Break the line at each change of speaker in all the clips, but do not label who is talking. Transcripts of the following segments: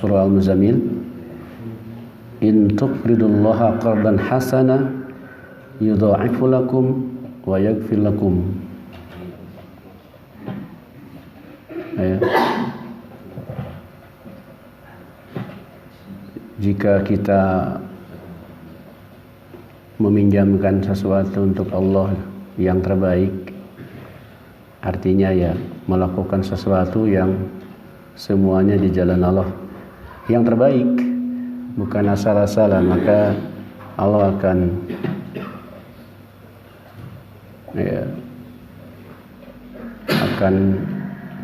surah Al-Muzammil, in tuqridullaha qardan hasana yudha'ifu lakum wa yaghfir lakum. Jika kita meminjamkan sesuatu untuk Allah yang terbaik, artinya ya melakukan sesuatu yang semuanya di jalan Allah yang terbaik, bukan asal-asalan, maka Allah akan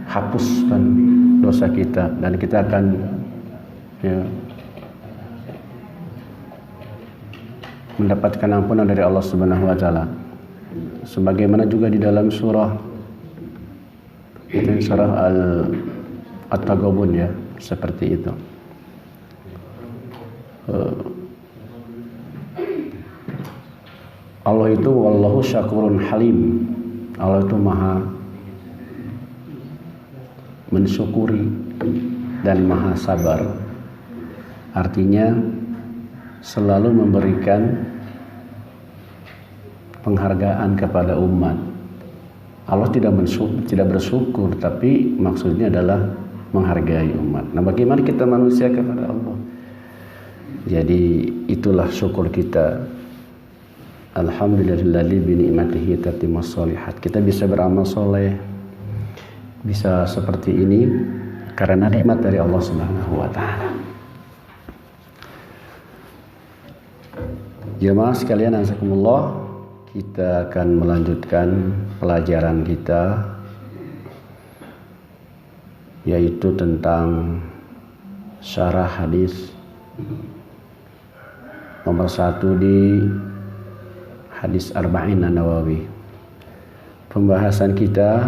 hapuskan dosa kita dan kita akan mendapatkan ampunan dari Allah Subhanahu wa taala. Sebagaimana juga di dalam surah At-Taghabun ya, seperti itu. Allah itu wallahu syakurun halim. Allah itu maha mensyukuri dan maha sabar. Artinya selalu memberikan penghargaan kepada umat. Allah tidak bersyukur, tapi maksudnya adalah menghargai umat. Nah, bagaimana kita manusia kepada Allah? Jadi itulah syukur kita. Alhamdulillahilladzi bi ni'matihi tatimmus shalihat. Kita bisa beramal soleh, bisa seperti ini karena nikmat dari Allah Subhanahu wa taala. Jemaah sekalian, azakumullah, kita akan melanjutkan pelajaran kita, yaitu tentang syarah hadis nomor 1 di hadis Arba'in An-Nawawi. Pembahasan kita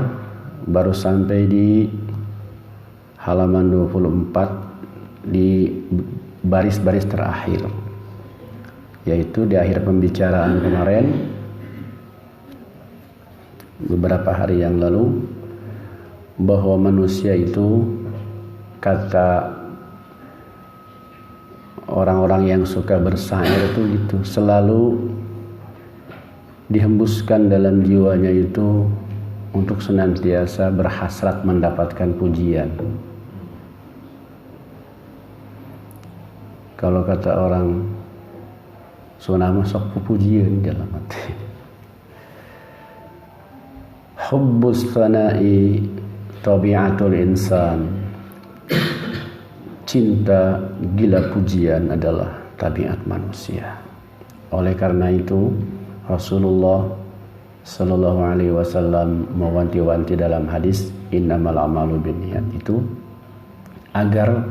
baru sampai di halaman 24 di baris-baris terakhir, yaitu di akhir pembicaraan kemarin beberapa hari yang lalu, bahwa manusia itu, kata orang-orang yang suka bersair itu gitu, selalu dihembuskan dalam jiwanya itu untuk senantiasa berhasrat mendapatkan pujian. Kalau kata orang Sunda sok pujian dalam hati. Hubbus thana'i tabi'atul insan. Cinta gila pujian adalah tabiat manusia. Oleh karena itu Rasulullah Sallallahu Alaihi Wasallam mewanti-wanti dalam hadis innamal a'malu binniyat itu agar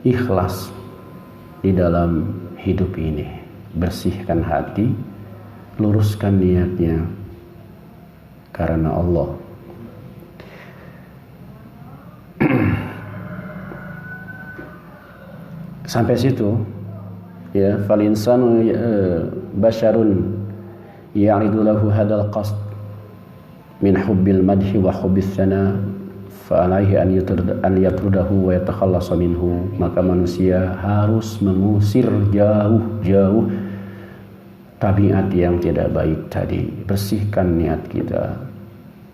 ikhlas di dalam hidup ini, bersihkan hati, luruskan niatnya karena Allah. Sampai situ ya, fal insanu basyarun ya'ridu lahu hadal qasd min hubbil madhi wa hubbis sana fa alaihi an yatrudahu wa yatakhallasa minhu. Maka manusia harus mengusir jauh-jauh tabiat yang tidak baik tadi. Bersihkan niat kita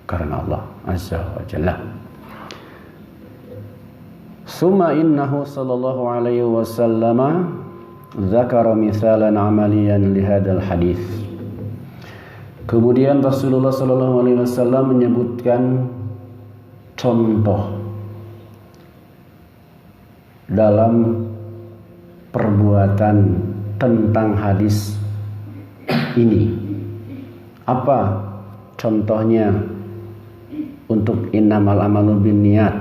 karena Allah Azza wa Jalla. Summa innahu sallallahu alaihi wasallam dzakara misalan amaliyan li hadzal hadis. Kemudian Rasulullah sallallahu alaihi wasallam menyebutkan contoh dalam perbuatan tentang hadis ini. Apa contohnya untuk innamal amalu binniyat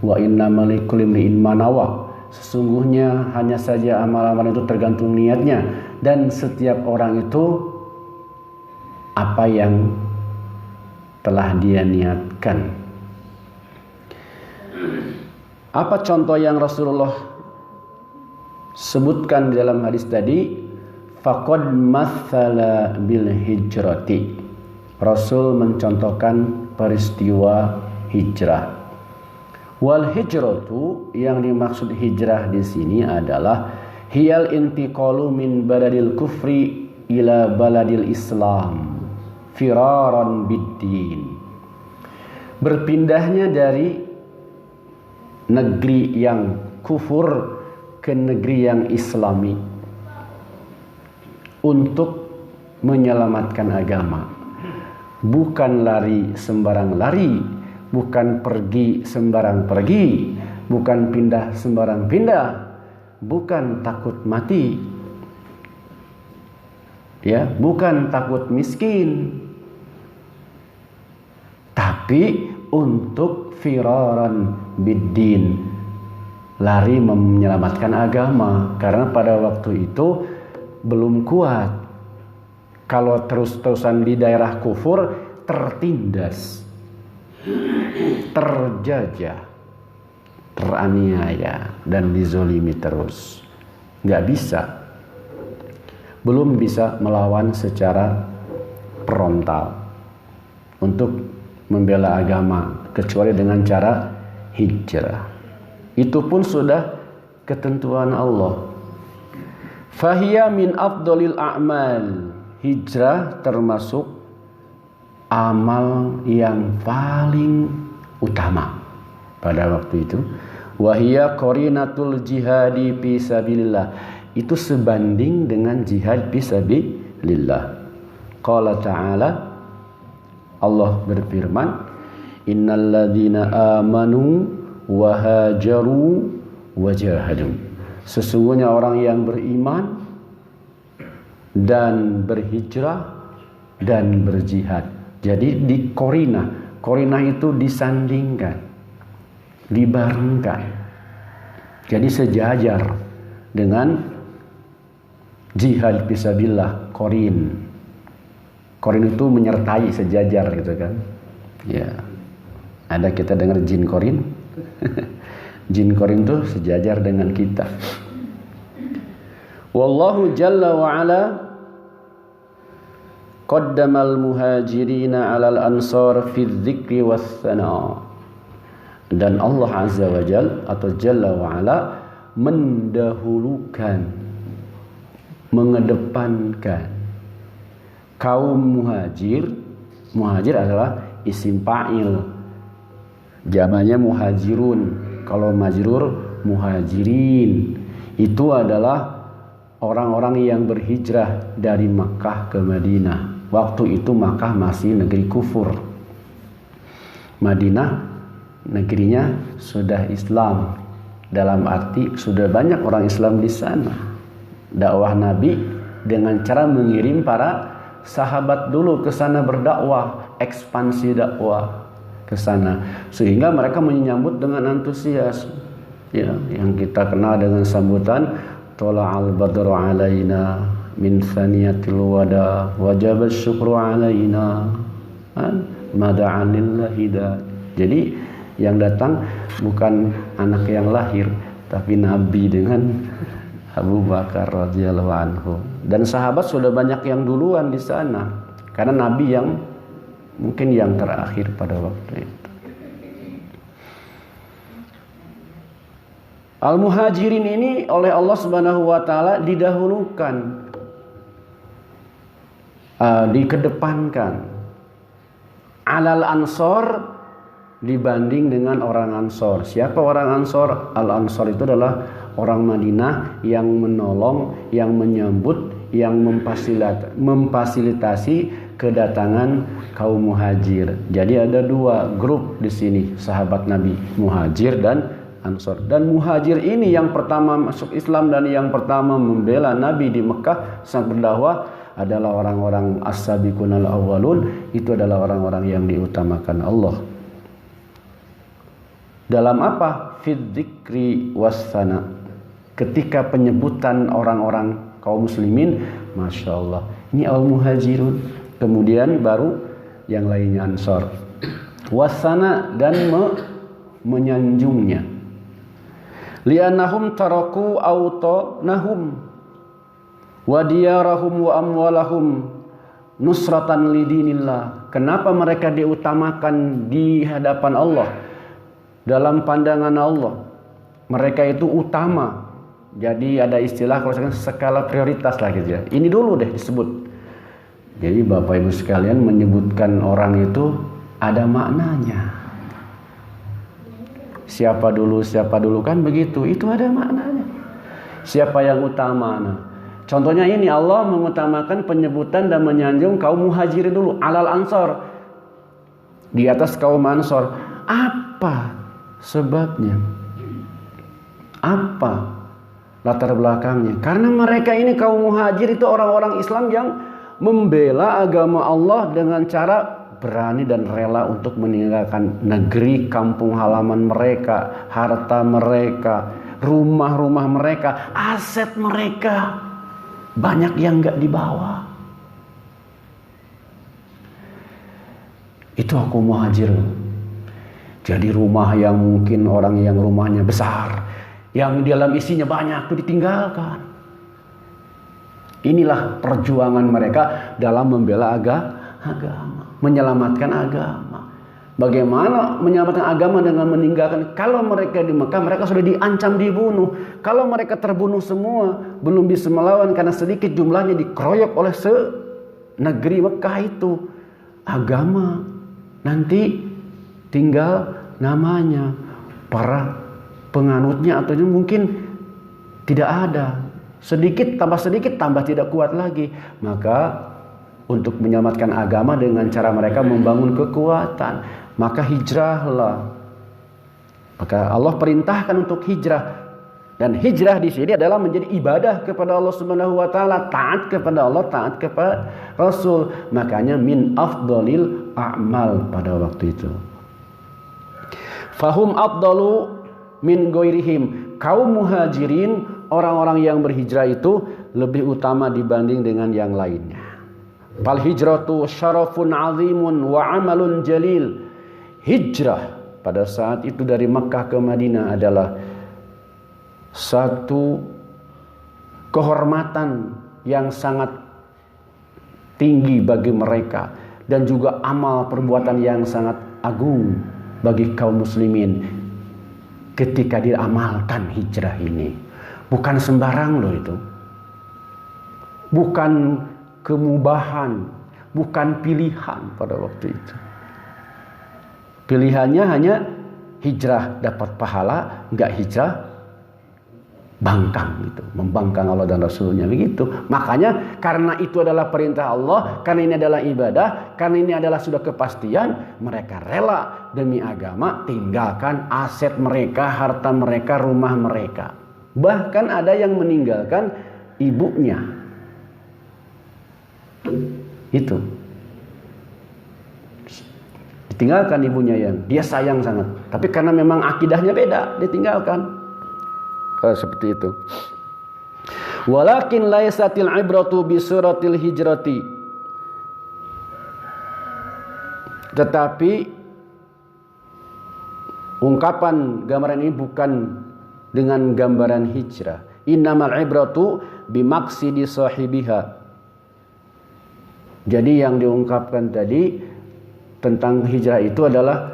wa innamal likulli imri'in ma nawa. Sesungguhnya hanya saja amal-amal itu tergantung niatnya, dan setiap orang itu apa yang telah dia niatkan. Apa contoh yang Rasulullah sebutkan di dalam hadis tadi? Faqad mathala bil hijrati. Rasul mencontohkan peristiwa hijrah. Wal hijratu, yang dimaksud hijrah di sini adalah hiyal intiqalu min baladil kufri ila baladil Islam firaran biddin. Berpindahnya dari negeri yang kufur ke negeri yang islami untuk menyelamatkan agama. Bukan lari sembarang lari, bukan pergi sembarang pergi, bukan pindah sembarang pindah, bukan takut mati, ya, bukan takut miskin, tapi untuk firaran biddin, lari menyelamatkan agama. Karena pada waktu itu belum kuat. Kalau terus-terusan di daerah kufur, tertindas, terjajah, teraniaya, dan dizolimi terus. Nggak bisa. Belum bisa melawan secara frontal untuk membela agama, kecuali dengan cara hijrah. Itu pun sudah ketentuan Allah. Fahiya min afdolil a'mal. Hijrah termasuk amal yang paling utama pada waktu itu. Wahia qarinatul jihadi fi sabilillah. Itu sebanding dengan jihad fi sabilillah. Qala ta'ala, Allah berfirman, innalladzina amanu wa hajaru wa jahadu. Sesungguhnya orang yang beriman dan berhijrah dan berjihad. Jadi di korinah itu disandingkan, dibarengkan. Jadi sejajar dengan jihad fisabilillah, korin itu menyertai, sejajar gitu kan. Ya. Ada kita dengar jin korin. Jin korin itu sejajar dengan kita. Wallahu jalla wa ala qaddamal muhajirina 'alal ansar fi dzikri was sana. Dan Allah azza wa jalla atau jalla wa ala mendahulukan, mengedepankan kaum muhajir. Muhajir adalah isim fa'il, jamaknya muhajirun. Kalau majrur muhajirin, itu adalah orang-orang yang berhijrah dari Makkah ke Madinah. Waktu itu Makkah masih negeri kufur, Madinah negerinya sudah Islam, dalam arti sudah banyak orang Islam di sana. Dakwah Nabi dengan cara mengirim para sahabat dulu ke sana berdakwah, ekspansi dakwah ke sana, sehingga mereka menyambut dengan antusias, ya, yang kita kenal dengan sambutan tola'al badru alaina min thaniyatil wada wajib syukru alaina mada'an lillahi da. Jadi yang datang bukan anak yang lahir, tapi Nabi dengan Abu Bakar radhiyallahu anhu. Dan sahabat sudah banyak yang duluan di sana, karena Nabi yang mungkin yang terakhir pada waktu itu. Al-muhajirin ini oleh Allah Subhanahu wa taala didahulukan, dikedepankan. Alal ansor, dibanding dengan orang Ansor. Siapa orang Ansor? Al-Ansor itu adalah orang Madinah yang menolong, yang menyambut, yang memfasilitasi kedatangan kaum muhajir. Jadi ada dua grup di sini, sahabat Nabi, muhajir dan Ansor. Dan muhajir ini yang pertama masuk Islam dan yang pertama membela Nabi di Mekah saat berdakwah adalah orang-orang as-sabiqunal awwalun. Itu adalah orang-orang yang diutamakan Allah. Dalam apa? Fidzikri wassana. Ketika penyebutan orang-orang kaum muslimin, Masya Allah, ini al-muhajirun. Kemudian baru yang lainnya Ansor. Wassana, dan menyanjungnya. Li'annahum taraku autanahum wa diyarahum wa amwalahum nusratan lidinillah. Kenapa mereka diutamakan di hadapan Allah? dalam pandangan Allah. Mereka itu utama. Jadi ada istilah kalau misalkan skala prioritas lah gitu ya. Ini dulu deh disebut. Jadi Bapak Ibu sekalian, menyebutkan orang itu ada maknanya. Siapa dulu kan begitu. Itu ada maknanya. Siapa yang utama? Nah, contohnya ini, Allah mengutamakan penyebutan dan menyanjung kaum muhajirin dulu, alal ansor, di atas kaum ansor. Apa sebabnya? Apa latar belakangnya? Karena mereka ini kaum muhajir itu orang-orang Islam yang membela agama Allah dengan cara berani dan rela untuk meninggalkan negeri, kampung halaman mereka, harta mereka, rumah-rumah mereka, aset mereka. Banyak yang gak dibawa. Itu aku muhajir. Jadi rumah yang mungkin orang yang rumahnya besar, yang di dalam isinya banyak, itu ditinggalkan. Inilah perjuangan mereka dalam membela agama, menyelamatkan agama. Bagaimana menyelamatkan agama dengan meninggalkan? Kalau mereka di Mekah, mereka sudah diancam dibunuh. Kalau mereka terbunuh semua, belum bisa melawan karena sedikit jumlahnya, dikeroyok oleh negeri Mekah itu. Agama nanti tinggal namanya, para penganutnya atau mungkin tidak ada. Sedikit tambah tidak kuat lagi. Maka untuk menyelamatkan agama dengan cara mereka membangun kekuatan, maka hijrahlah. Maka Allah perintahkan untuk hijrah. Dan hijrah di sini adalah menjadi ibadah kepada Allah Subhanahu wa taala, taat kepada Allah, taat kepada Rasul. Makanya min afdalil a'mal pada waktu itu. Fahum afdalu min ghairihim. Kaum muhajirin, orang-orang yang berhijrah itu lebih utama dibanding dengan yang lainnya. Fal hijratu syarafun azimun wa amalun jalil. Hijrah pada saat itu dari Makkah ke Madinah adalah satu kehormatan yang sangat tinggi bagi mereka, dan juga amal perbuatan yang sangat agung bagi kaum muslimin ketika diamalkan hijrah ini. Bukan sembarang loh itu. Bukan kemubahan, bukan pilihan pada waktu itu. Pilihannya hanya hijrah dapat pahala, enggak hijrah bangkang gitu, membangkang Allah dan Rasulnya begitu. Makanya karena itu adalah perintah Allah, karena ini adalah ibadah, karena ini adalah sudah kepastian, mereka rela demi agama tinggalkan aset mereka, harta mereka, rumah mereka. Bahkan ada yang meninggalkan ibunya. Itu ditinggalkan ibunya yang dia sayang sangat, tapi karena memang akidahnya beda, ditinggalkan. Seperti itu. Walakin laisatil ibratu bi suratil hijrati. Tetapi ungkapan gambaran ini bukan dengan gambaran hijrah. Innamal ibratu bi maqsidi sahibiha. Jadi yang diungkapkan tadi tentang hijrah itu adalah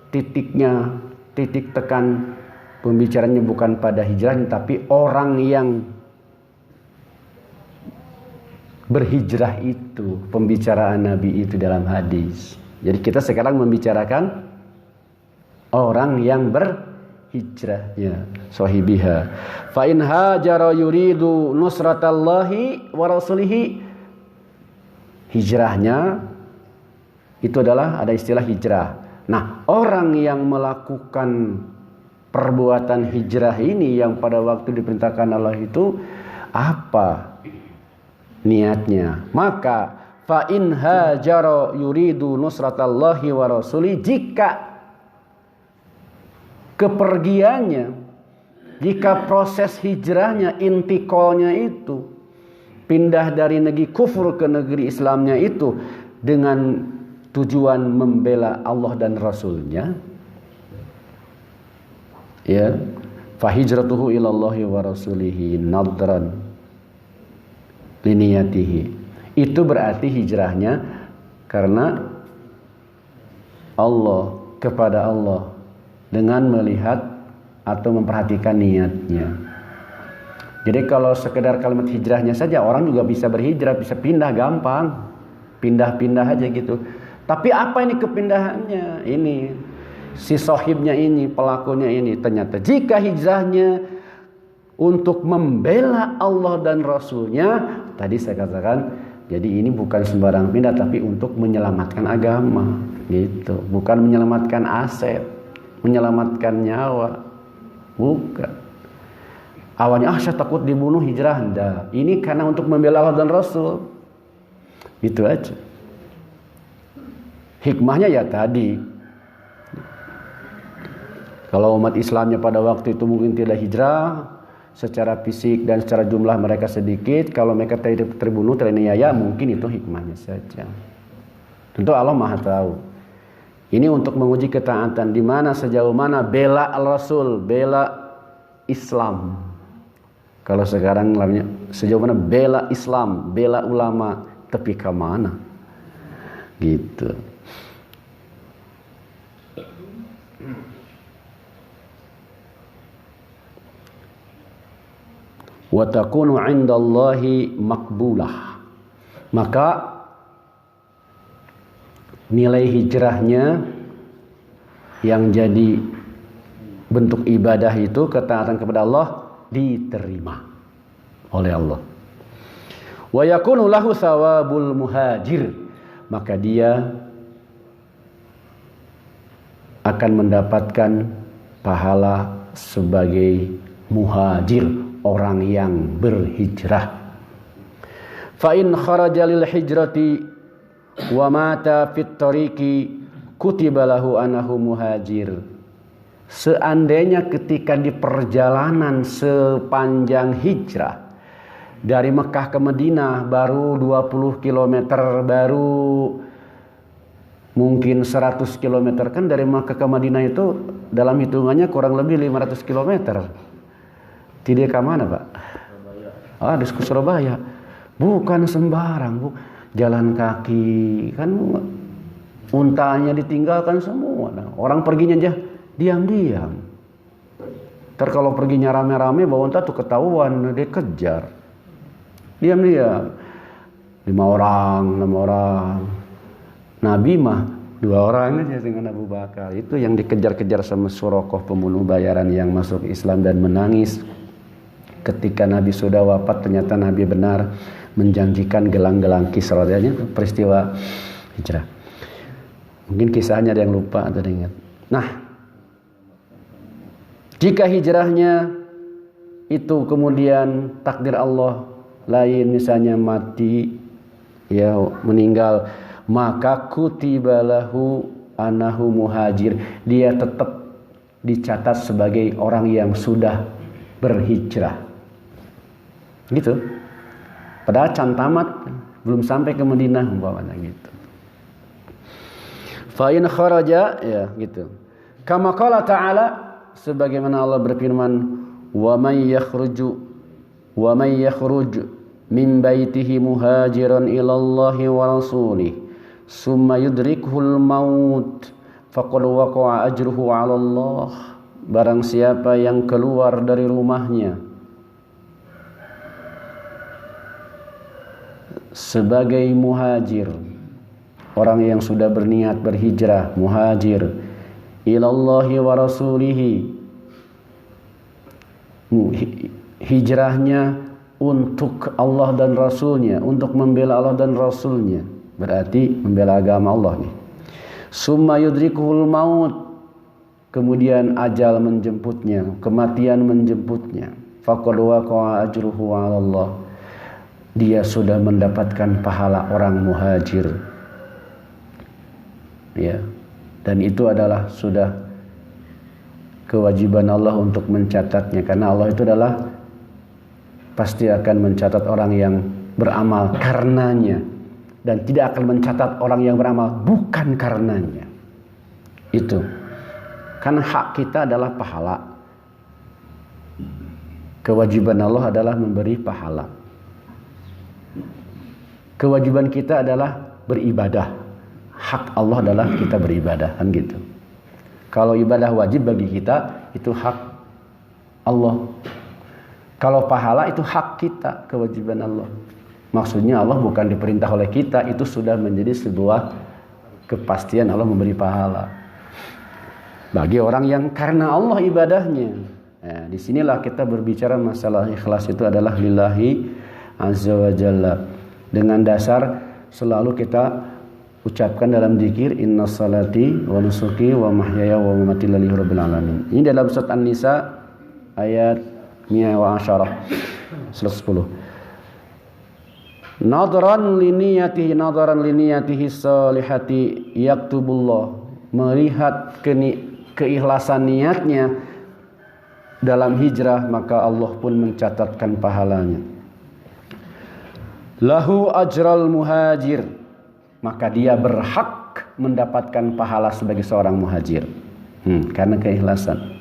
titiknya, titik tekan pembicaranya bukan pada hijrah, tapi orang yang berhijrah itu, pembicaraan Nabi itu dalam hadis. Jadi kita sekarang membicarakan orang yang berhijrah, ya, sahibiha. Fa in hajara yuridu nusratallahi wa rasulihi. Hijrahnya itu adalah ada istilah hijrah. Nah, orang yang melakukan perbuatan hijrah ini yang pada waktu diperintahkan Allah itu apa niatnya? Maka fa in hajara yuridu nusratallahi wa rasuli, jika kepergiannya, jika proses hijrahnya, intiqalnya itu pindah dari negeri kufur ke negeri Islamnya itu dengan tujuan membela Allah dan Rasulnya, ya, fa hijratuhu ilallahi wa rasulihi nadran liniyatihi. Itu berarti hijrahnya karena Allah, kepada Allah dengan melihat atau memperhatikan niatnya. Jadi kalau sekedar kalimat hijrahnya saja, orang juga bisa berhijrah, bisa pindah gampang. Pindah-pindah aja gitu. Tapi apa ini kepindahannya? Ini si sohibnya ini, pelakunya ini. Ternyata jika hijrahnya untuk membela Allah dan Rasulnya, tadi saya katakan, jadi ini bukan sembarang pindah, tapi untuk menyelamatkan agama, gitu. Bukan menyelamatkan aset, menyelamatkan nyawa, bukan. Awalnya saya takut dibunuh, hijrah, enggak. Ini karena untuk membela Allah dan Rasul, gitu aja. Hikmahnya ya tadi, kalau umat Islamnya pada waktu itu mungkin tidak hijrah, secara fisik dan secara jumlah mereka sedikit, kalau mereka terbunuh, teraniaya, mungkin itu hikmahnya saja. Tentu Allah Maha tahu. Ini untuk menguji ketaatan, di mana sejauh mana bela Al-Rasul, bela Islam. Kalau sekarang sejauh mana bela Islam, bela ulama, tapi ke mana? Gitu. Wa takunu 'indallahi maqbulah. Maka nilai hijrahnya yang jadi bentuk ibadah itu, ketaatan kepada Allah, diterima oleh Allah. Wa yakunu lahu thawabul muhajir. Maka dia akan mendapatkan pahala sebagai muhajir, orang yang berhijrah. Fa in kharaja lil hijrati wa mata fit tariqi kutiba lahu annahu muhajir. Seandainya ketika di perjalanan sepanjang hijrah dari Mekah ke Madinah baru 20 km, baru mungkin 100 km, kan dari Mekah ke Madinah itu dalam hitungannya kurang lebih 500 km. Tidak ke mana, Pak? Ah, di Surabaya. Bukan sembarang, Bu. Jalan kaki, kan untanya ditinggalkan semua. Nah, orang perginya aja diam-diam. Ntar kalau perginya rame-rame bawa unta tuh ketahuan, dia kejar. Diam-diam. 5 orang, 6 orang. Nabi mah 2 orang aja dengan Abu Bakar. Itu yang dikejar-kejar sama Suraqah, pembunuh bayaran yang masuk Islam dan menangis. Ketika Nabi sudah wafat, ternyata Nabi benar menjanjikan gelang-gelang Kisra. Itu peristiwa hijrah. Mungkin kisahnya ada yang lupa atau ada yang ingat. Nah, jika hijrahnya itu kemudian takdir Allah lain, misalnya mati, ya meninggal, maka kutibalahu anahu muhajir. Dia tetap dicatat sebagai orang yang sudah berhijrah. Gitu. Padahal cantamat belum sampai ke Madinah umpamanya gitu. Fa in kharaja, ya gitu. Kama qala ta'ala, sebagaimana Allah berfirman, wa may yakhruj min baitihi muhajiran ila Allah wa rasulih summa yudrikuhul maut faqad waqa'a ajruhu 'ala Allah. Barang siapa yang keluar dari rumahnya sebagai muhajir, orang yang sudah berniat berhijrah, muhajir ilallahi wa rasulihi, hijrahnya untuk Allah dan Rasulnya, untuk membela Allah dan Rasulnya, berarti membela agama Allah nih. Summa yudrikuhul maut, kemudian ajal menjemputnya, kematian menjemputnya, faqad waqa'a ajruhu 'ala Allah. Dia sudah mendapatkan pahala orang muhajir. Ya. Dan itu adalah sudah kewajiban Allah untuk mencatatnya, karena Allah itu adalah pasti akan mencatat orang yang beramal karenanya, dan tidak akan mencatat orang yang beramal bukan karenanya. Itu. Karena hak kita adalah pahala. Kewajiban Allah adalah memberi pahala. Kewajiban kita adalah beribadah. Hak Allah adalah kita beribadah, kan gitu. Kalau ibadah wajib bagi kita itu hak Allah. Kalau pahala itu hak kita, kewajiban Allah. Maksudnya Allah bukan diperintah oleh kita, itu sudah menjadi sebuah kepastian Allah memberi pahala. Bagi orang yang karena Allah ibadahnya. Nah, disinilah kita berbicara masalah ikhlas itu adalah lillahi azza wa jalla. Dengan dasar selalu kita ucapkan dalam zikir inna salati wa nusuki wa mahyaya wa mamati lillahi rabbil alamin. Ini dalam surat An-Nisa ayat 110. Nadharan liniyatihi salihati yaktubullah. Melihat keikhlasan niatnya dalam hijrah, maka Allah pun mencatatkan pahalanya. Lahu ajral muhajir, maka dia berhak mendapatkan pahala sebagai seorang muhajir karena keikhlasan.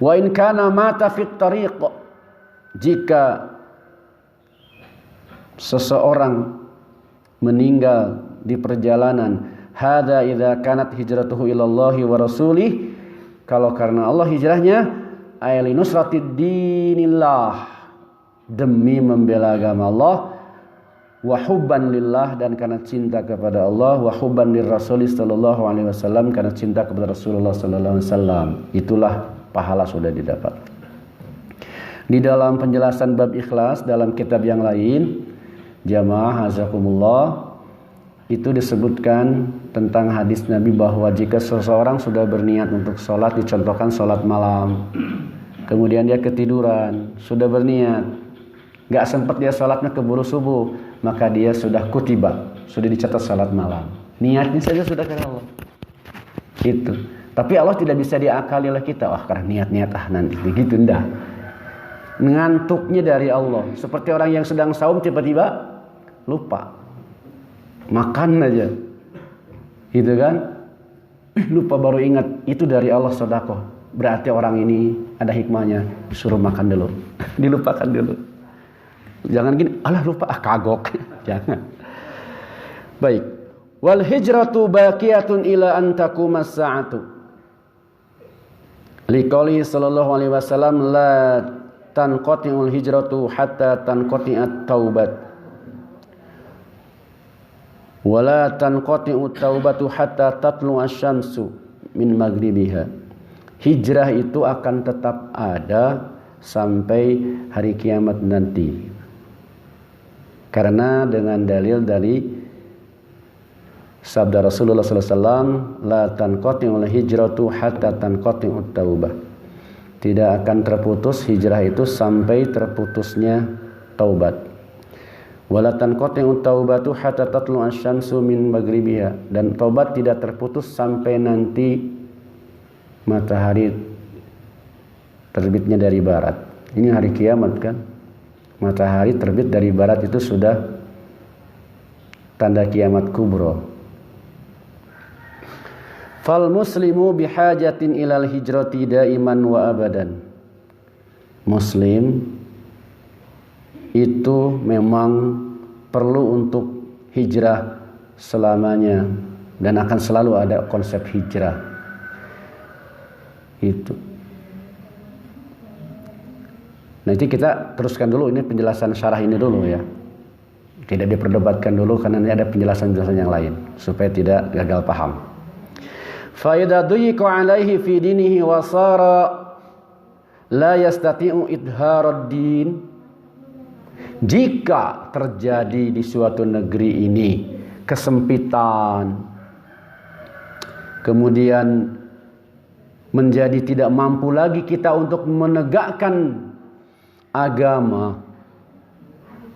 Wa in kana mata fit tariq, jika seseorang meninggal di perjalanan, hadza idza kanat hijratuhu ilallahi wa rasulih, kalau karena Allah hijrahnya ayli nusratid dinillah, demi membela agama Allah, wa hubban lillah, dan karena cinta kepada Allah, wa hubban lirrasul sallallahu alaihi wasallam, karena cinta kepada Rasulullah sallallahu alaihi wasallam, itulah pahala sudah didapat. Di dalam penjelasan bab ikhlas dalam kitab yang lain, jamaah hazakumullah, itu disebutkan tentang hadis Nabi bahwa jika seseorang sudah berniat untuk sholat, dicontohkan sholat malam, kemudian dia ketiduran, sudah berniat, gak sempat dia sholatnya keburu subuh, maka dia sudah kutiba, sudah dicatat sholat malam. Niatnya saja sudah karena Allah. Itu. Tapi Allah tidak bisa diakali oleh kita. Wah, karena niat-niat nanti begitu, enggak. Ngantuknya dari Allah. Seperti orang yang sedang saum tiba-tiba lupa. Makan aja. Gitu kan? Lupa baru ingat, itu dari Allah sedekah. Berarti orang ini ada hikmahnya, suruh makan dulu. Dilupakan dulu. Jangan gini, alah lupa, kagok. Jangan. Baik. Wal hijratu baqiyatun ila an taqumas sa'atu. Liqouli sallallahu alaihi wasallam, la tanqati'ul hijratu hatta tanqati'at taubat. Wa la tanqati'ut taubatu hatta tatlu asy-syamsu min maghribiha. Hijrah itu akan tetap ada sampai hari kiamat nanti. Karena dengan dalil dari sabda Rasulullah sallallahu alaihi wasallam, la tanqati'ul hijratu hatta tanqati'ut taubah. Tidak akan terputus hijrah itu sampai terputusnya taubat. Wala tanqati'ut taubatu hatta tatlu asy-syamsu min maghribiha, dan taubat tidak terputus sampai nanti matahari terbitnya dari barat. Ini hari kiamat kan? Matahari terbit dari barat itu sudah tanda kiamat kubro. Fal muslimu bihajatin ilal hijrati daiman wa abadan. Muslim itu memang perlu untuk hijrah selamanya, dan akan selalu ada konsep hijrah. Itu. Nanti kita teruskan dulu ini penjelasan syarah ini dulu ya. Tidak diperdebatkan dulu karena ini ada penjelasan-penjelasan yang lain supaya tidak gagal paham. Fa idza duyiqa alaihi fi dinihi wa sara la yastati'u idharad din. Jika terjadi di suatu negeri ini kesempitan, kemudian menjadi tidak mampu lagi kita untuk menegakkan agama,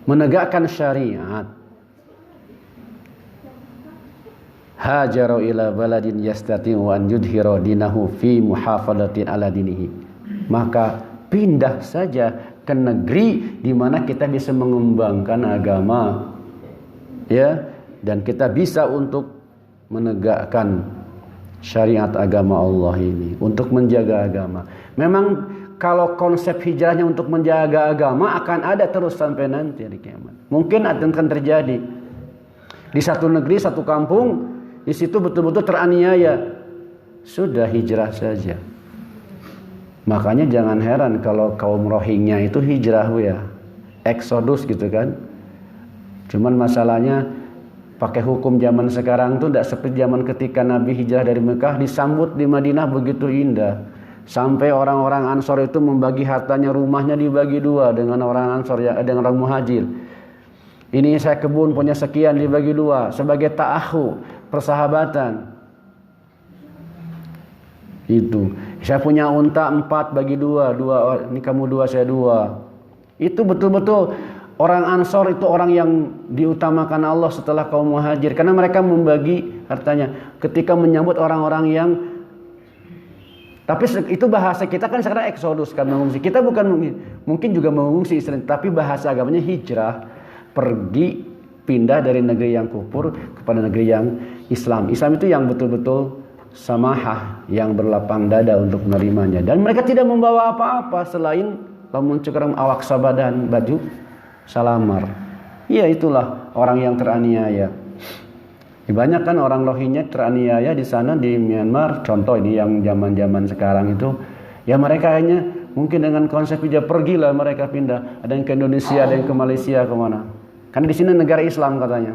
menegakkan syariat, hajaru ila baladin yastati'u an yudhira dinahu fi muhafadatin ala dinihi, maka pindah saja ke negeri di mana kita bisa mengembangkan agama, ya, dan kita bisa untuk menegakkan syariat agama Allah ini, untuk menjaga agama. Memang kalau konsep hijrahnya untuk menjaga agama akan ada terus sampai nanti hari kiamat. Mungkin akan terjadi di satu negeri, satu kampung, di situ betul-betul teraniaya, sudah hijrah saja. Makanya jangan heran kalau kaum Rohingya itu hijrah ya, eksodus gitu kan. Cuman masalahnya pakai hukum zaman sekarang tuh tidak seperti zaman ketika Nabi hijrah dari Mekah, disambut di Madinah begitu indah. Sampai orang-orang Ansor itu membagi hartanya, rumahnya dibagi dua dengan orang Ansor ya, dengan orang Muhajir. Ini saya kebun punya sekian dibagi dua sebagai ta'ahu, persahabatan. Itu. Saya punya unta 4 bagi 2, ini kamu 2 saya 2. Itu betul-betul orang Ansor itu orang yang diutamakan Allah setelah kaum Muhajir karena mereka membagi hartanya ketika menyambut orang-orang yang. Tapi itu bahasa kita kan sekarang eksodus kan, mengungsi. Kita bukan mungkin juga mengungsi istilahnya, tapi bahasa agamanya hijrah, pergi pindah dari negeri yang kufur kepada negeri yang Islam. Islam itu yang betul-betul samahah, yang berlapang dada untuk menerimanya. Dan mereka tidak membawa apa-apa selain lamun cekram awak sabadan baju salamar. Iya, itulah orang yang teraniaya. Banyak kan orang Rohingya teraniaya di sana di Myanmar. Contoh ini yang zaman-zaman sekarang itu, ya mereka hanya mungkin dengan konsep aja pergilah mereka pindah. Ada yang ke Indonesia, ada yang ke Malaysia, kemana? Karena di sini negara Islam katanya.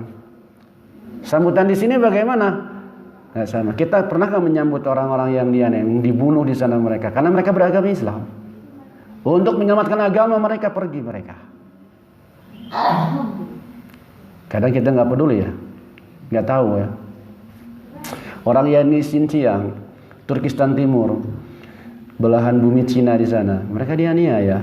Sambutan di sini bagaimana? Nah, sama. Kita pernah kan menyambut orang-orang yang dibunuh di sana mereka karena mereka beragama Islam. Untuk menyelamatkan agama mereka pergi mereka. Kadang kita nggak peduli ya. Nggak tahu ya. Orang Yani Xinjiang, Turkistan Timur, belahan bumi Cina di sana, mereka dianiaya.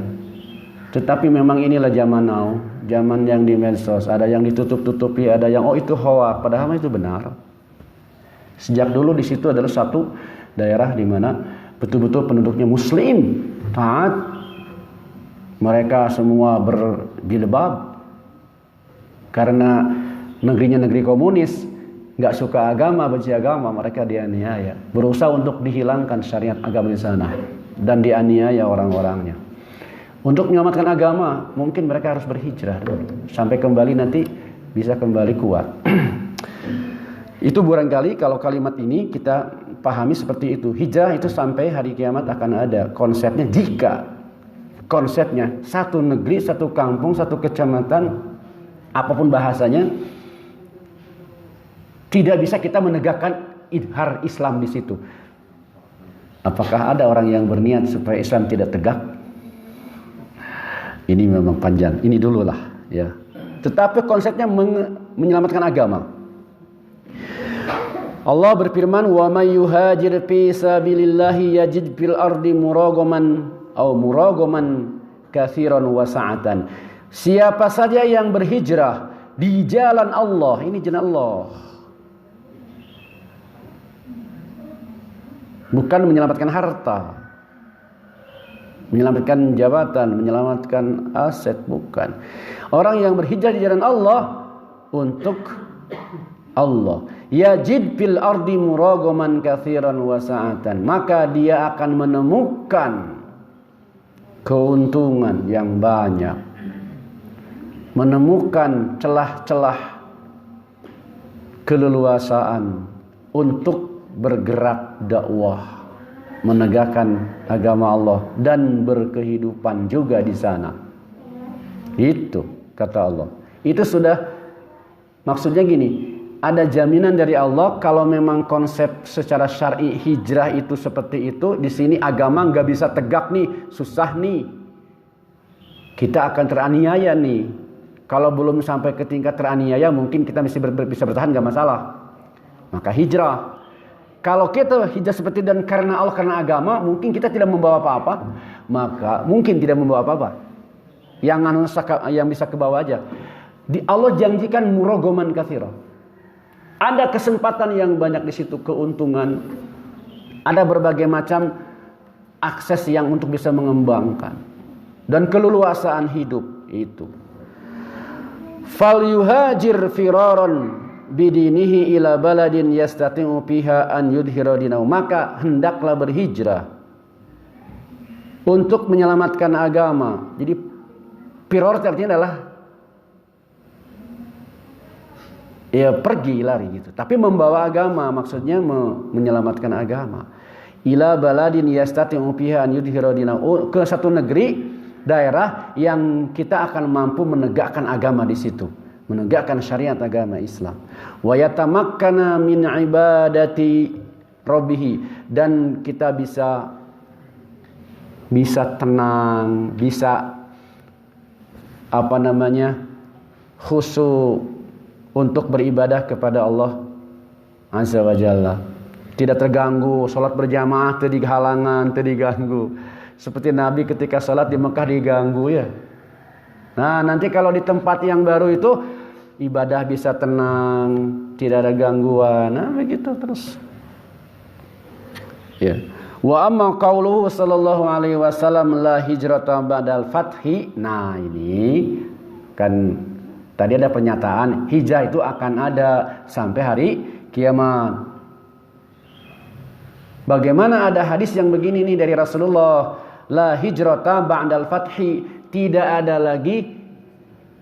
Tetapi memang inilah zaman now, zaman yang di medsos, ada yang ditutup-tutupi, ada yang itu hoax, padahal itu benar. Sejak dulu di situ adalah satu daerah di mana betul-betul penduduknya Muslim, taat. Mereka semua berjilbab karena negerinya negeri komunis, nggak suka agama, benci agama, mereka dianiaya, berusaha untuk dihilangkan syariat agama di sana dan dianiaya orang-orangnya. Untuk menyelamatkan agama, mungkin mereka harus berhijrah sampai kembali nanti bisa kembali kuat. Itu barangkali kalau kalimat ini kita pahami seperti itu. Hijrah itu sampai hari kiamat akan ada konsepnya. Jika konsepnya satu negeri, satu kampung, satu kecamatan, apapun bahasanya, tidak bisa kita menegakkan idhar Islam di situ. Apakah ada orang yang berniat supaya Islam tidak tegak? Ini memang panjang. Ini dulu lah, ya. Tetapi konsepnya menyelamatkan agama. Allah berfirman, "Wa may yuhajir fi sabilillahi yajid fil ardi muragaman katsiran wa sa'atan." Siapa saja yang berhijrah di jalan Allah, ini jalan Allah. Bukan menyelamatkan harta, menyelamatkan jabatan, menyelamatkan aset, bukan. Orang yang berhijrah di jalan Allah untuk Allah, yajid fil ardi muragaman katsiran wa sa'atan, maka dia akan menemukan keuntungan yang banyak, menemukan celah-celah keleluasaan untuk bergerak dakwah, menegakkan agama Allah dan berkehidupan juga di sana. Itu kata Allah. Itu sudah maksudnya gini, ada jaminan dari Allah kalau memang konsep secara syar'i hijrah itu seperti itu, di sini agama nggak bisa tegak nih, susah nih. Kita akan teraniaya nih. Kalau belum sampai ke tingkat teraniaya, mungkin kita bisa bertahan nggak masalah. Maka hijrah. Kalau kita hijrah seperti dan karena Allah, karena agama, mungkin kita tidak membawa apa-apa, maka mungkin tidak membawa apa-apa. Yang bisa ke bawah aja. Di Allah janjikan muragoman katsira. Ada kesempatan yang banyak di situ, keuntungan. Ada berbagai macam akses yang untuk bisa mengembangkan dan keleluasaan hidup itu. Fal yuhajir firaran bidinihi ila baladin yastati'u fiha an yudhira dinahu, maka hendaklah berhijrah untuk menyelamatkan agama. Jadi firar artinya adalah ya pergi, lari gitu, tapi membawa agama, maksudnya menyelamatkan agama. ila baladin yastati'u fiha an yudhira dinahu, ke satu negeri, daerah yang kita akan mampu menegakkan agama di situ, menegakkan syariat agama Islam. Wa yatamakkana min ibadati rabbih, dan kita bisa tenang, bisa khusyuk untuk beribadah kepada Allah Azza wa Jalla. Tidak terganggu, sholat berjamaah tidak dihalangan, tidak diganggu. Seperti Nabi ketika sholat di Mekah diganggu ya. Nah, nanti kalau di tempat yang baru itu ibadah bisa tenang, tidak ada gangguan. Nah, begitu terus. Ya. Wa amma qauluhu sallallahu alaihi wasallam la hijrata ba'dal fathi. Nah, ini kan tadi ada pernyataan hijrah itu akan ada sampai hari kiamat. Bagaimana ada hadis yang begini nih dari Rasulullah, la hijrata ba'dal fathi, tidak ada lagi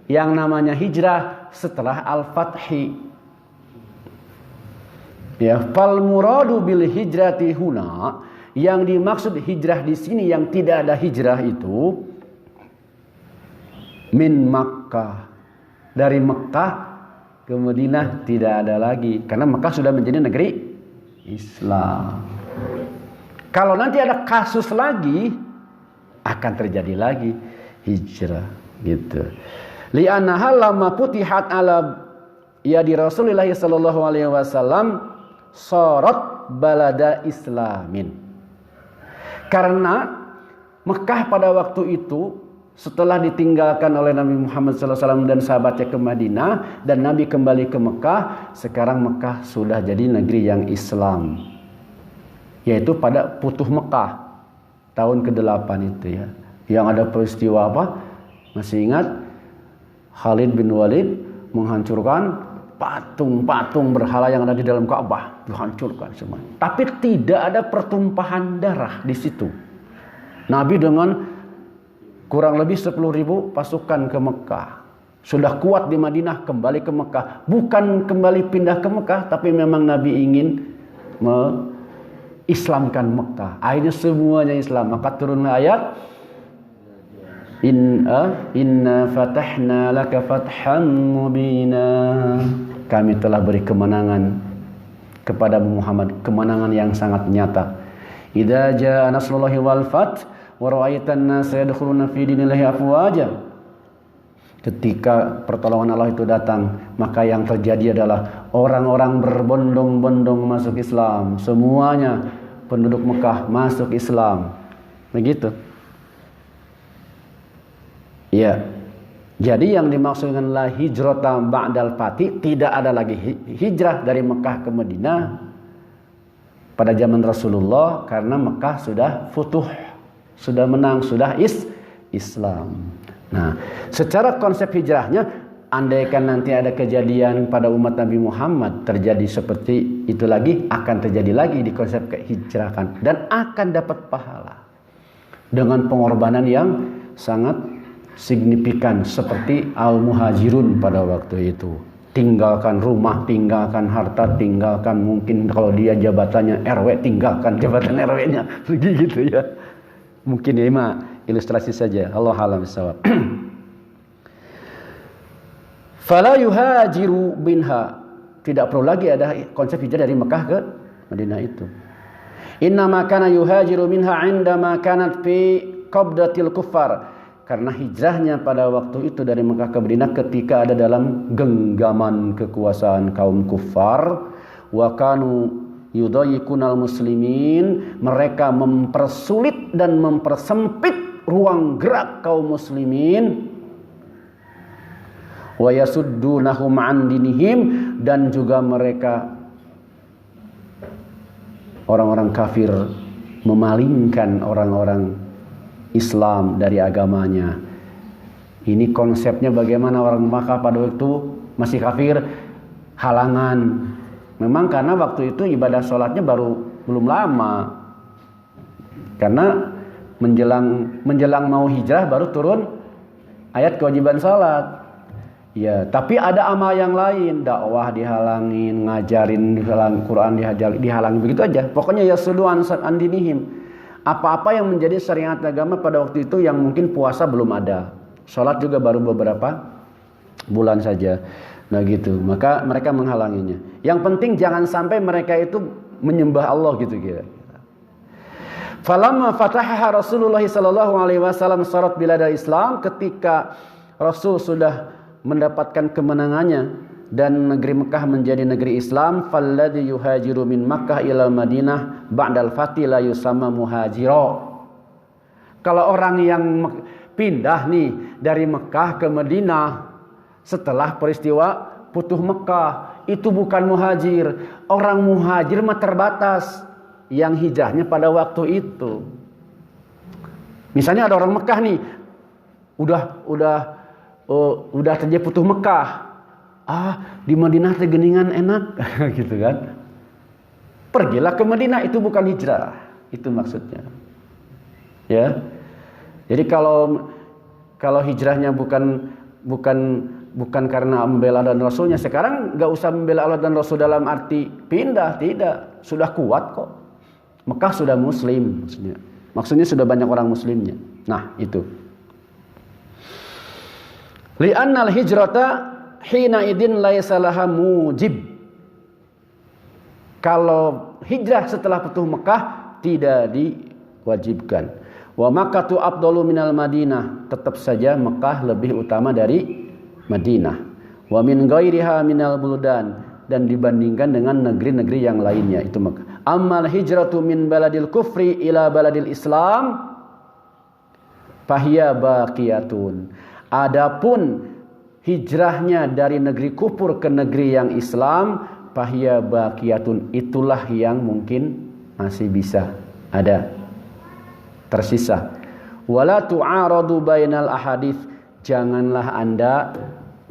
yang namanya hijrah setelah al-fathi. Ya, fal muradu bil hijrati huna, yang dimaksud hijrah di sini yang tidak ada hijrah itu min Makkah, dari Mekah ke Madinah tidak ada lagi, karena Mekah sudah menjadi negeri Islam. Kalau nanti ada kasus lagi, akan terjadi lagi hijrah gitu. Li'annaha lamma futihat ala yadi Rasulullah sallallahu alaihi wasallam sarat balada islamin. Karena Mekah pada waktu itu setelah ditinggalkan oleh Nabi Muhammad sallallahu alaihi wasallam dan sahabatnya ke Madinah dan Nabi kembali ke Mekah, sekarang Mekah sudah jadi negeri yang Islam. Yaitu pada Futuh Mekah tahun ke-8 itu ya. Yang ada peristiwa apa? Masih ingat? Khalid bin Walid menghancurkan patung-patung berhala yang ada di dalam Ka'bah, dihancurkan semua. Tapi tidak ada pertumpahan darah di situ. Nabi dengan kurang lebih 10.000 pasukan ke Mekah. Sudah kuat di Madinah, kembali ke Mekah. Bukan kembali pindah ke Mekah, tapi memang Nabi ingin Islamkan Mekah. Akhirnya semuanya Islam. Maka turunlah ayat Inna fatahna laka fatham mubina. Kami telah beri kemenangan kepada Muhammad, kemenangan yang sangat nyata. Idza jaa nasrullahi wal fath wa ra'aitan nasa yadkhuluna fi dinillahi afwaja. Ketika pertolongan Allah itu datang, maka yang terjadi adalah orang-orang berbondong-bondong masuk Islam. Semuanya penduduk Mekah masuk Islam. Begitu. Ya. Jadi yang dimaksudkan la hijrata ba'dal fathi, tidak ada lagi hijrah dari Mekah ke Madinah pada zaman Rasulullah, karena Mekah sudah futuh, sudah menang, sudah Islam. Nah, secara konsep hijrahnya, andaikan nanti ada kejadian pada umat Nabi Muhammad terjadi seperti itu lagi, akan terjadi lagi di konsep kehijrahan dan akan dapat pahala dengan pengorbanan yang sangat signifikan seperti al-muhajirun pada waktu itu. Tinggalkan rumah, tinggalkan harta, tinggalkan mungkin kalau dia jabatannya RW, tinggalkan jabatan RW-nya. Begitu ya. Mungkin ya ilustrasi saja. Allah a'lam bishawab. Fala yuhajiru binha. Tidak perlu lagi ada konsep hijrah dari Mekah ke Madinah itu. Inna ma kana yuhajiru minha 'indama kanat fi qabdatil kuffar. Karena hijrahnya pada waktu itu dari Mekah ke Madinah ketika ada dalam genggaman kekuasaan kaum kufar. Wa kanu yudayyikunal muslimin, mereka mempersulit dan mempersempit ruang gerak kaum muslimin. Wa yasuddunahum an dinihim, dan juga mereka orang-orang kafir memalingkan orang-orang Islam dari agamanya. Ini konsepnya bagaimana orang Makkah pada waktu masih kafir, halangan. Memang karena waktu itu ibadah sholatnya belum lama. Karena menjelang mau hijrah baru turun ayat kewajiban sholat. Ya, tapi ada amal yang lain, dakwah dihalangin, ngajarin dihalang, Quran dihalangin, begitu aja. Pokoknya ya suluan andinihim. Apa-apa yang menjadi syariat agama pada waktu itu yang mungkin puasa belum ada. Sholat juga baru beberapa bulan saja. Nah gitu, maka mereka menghalanginya. Yang penting jangan sampai mereka itu menyembah Allah gitu kira. Falamma fatahaha Rasulullah sallallahu alaihi wasallam sarat biladal Islam, ketika Rasul sudah mendapatkan kemenangannya dan negeri Mekah menjadi negeri Islam, falladhi yuhajiru min Makkah ila Madinah ba'dal fathi la yusamma muhajiro. Kalau orang yang pindah nih dari Mekah ke Madinah setelah peristiwa Futuh Mekah, itu bukan muhajir. Orang muhajir mah terbatas yang hijrahnya pada waktu itu. Misalnya ada orang Mekah nih, udah terjadi Futuh Mekah. Di Madinah teh geuningan enak gitu kan. Pergilah ke Madinah, itu bukan hijrah. Itu maksudnya. Ya. Jadi kalau hijrahnya bukan karena membela Allah dan Rasulnya, sekarang enggak usah membela Allah dan Rasul dalam arti pindah, tidak. Sudah kuat kok. Mekah sudah muslim maksudnya. Maksudnya sudah banyak orang muslimnya. Nah, itu. Li'annal hijrata hina idin laisa laha mujib. Kalau hijrah setelah Futuh Mekah tidak diwajibkan. Wa Makkatu afdalu minal Madinah, tetap saja Mekah lebih utama dari Madinah. Wa min ghairiha minal buldan, dan dibandingkan dengan negeri-negeri yang lainnya itu Mekah. Ammal hijratu min baladil kufri ila baladil Islam fahiya baqiyatun. Adapun hijrahnya dari negeri kufur ke negeri yang Islam, fahiya baqiyatun, itulah yang mungkin masih bisa ada, tersisa. Wala tu'aradu bainal ahadits, janganlah Anda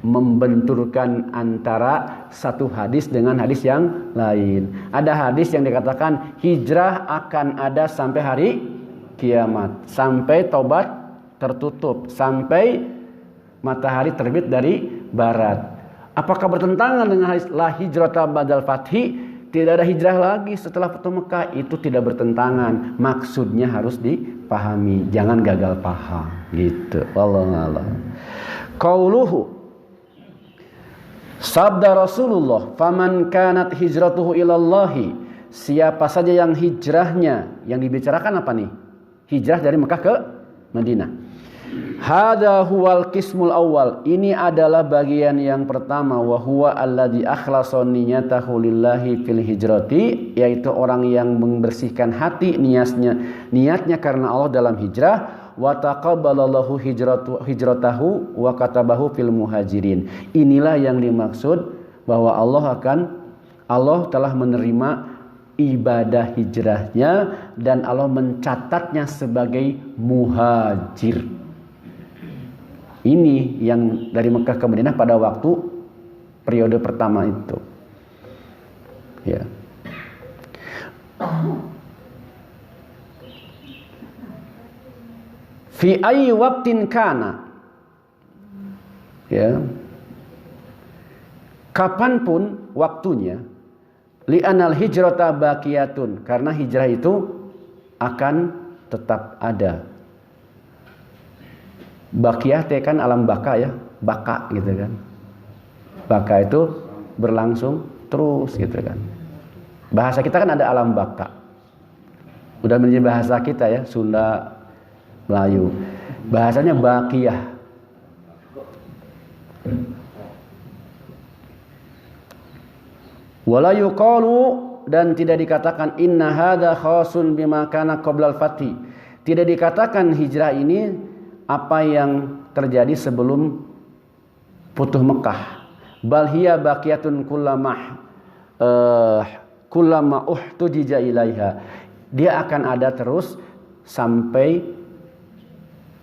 membenturkan antara satu hadis dengan hadis yang lain. Ada hadis yang dikatakan hijrah akan ada sampai hari kiamat, sampai taubat tertutup, sampai matahari terbit dari barat. Apakah bertentangan dengan la hijrata ba'dal fathi? Tidak ada hijrah lagi setelah Futuh Mekah. Itu tidak bertentangan. Maksudnya harus dipahami, jangan gagal paham gitu. Wallahu a'lam. Qauluhu, sabda Rasulullah, faman kanat hijratuhu ilallahi, siapa saja yang hijrahnya, yang dibicarakan apa nih? Hijrah dari Mekah ke Madinah. Hada huwal qismul awal, ini adalah bagian yang pertama. Wa huwa alladzi akhlasa niyyatahu lillahi fil hijrati, yaitu orang yang membersihkan hati niatnya karena Allah dalam hijrah. Wa taqabbalallahu hijratahu wa katabahu fil muhajirin. Inilah yang dimaksud bahwa Allah telah menerima ibadah hijrahnya dan Allah mencatatnya sebagai muhajir. Ini yang dari Mekah ke Madinah pada waktu periode pertama itu. Ya. Fi ayyi waqtin kana. Ya. Kapanpun waktunya, li'anal hijrata baqiyatun, karena hijrah itu akan tetap ada. Baqiyah teh kan alam baka ya, baka gitu kan. Baka itu berlangsung terus gitu kan. Bahasa kita kan ada alam baka. Udah menjadi bahasa kita ya, Sunda, Melayu. Bahasanya baqiyah. Wala yuqalu, dan tidak dikatakan inna hadza khasun bima kana qablal fathi. Tidak dikatakan hijrah ini apa yang terjadi sebelum Futuh Mekah. Bal hiya baqiyatun kullama uhtujija ilaiha. Dia akan ada terus sampai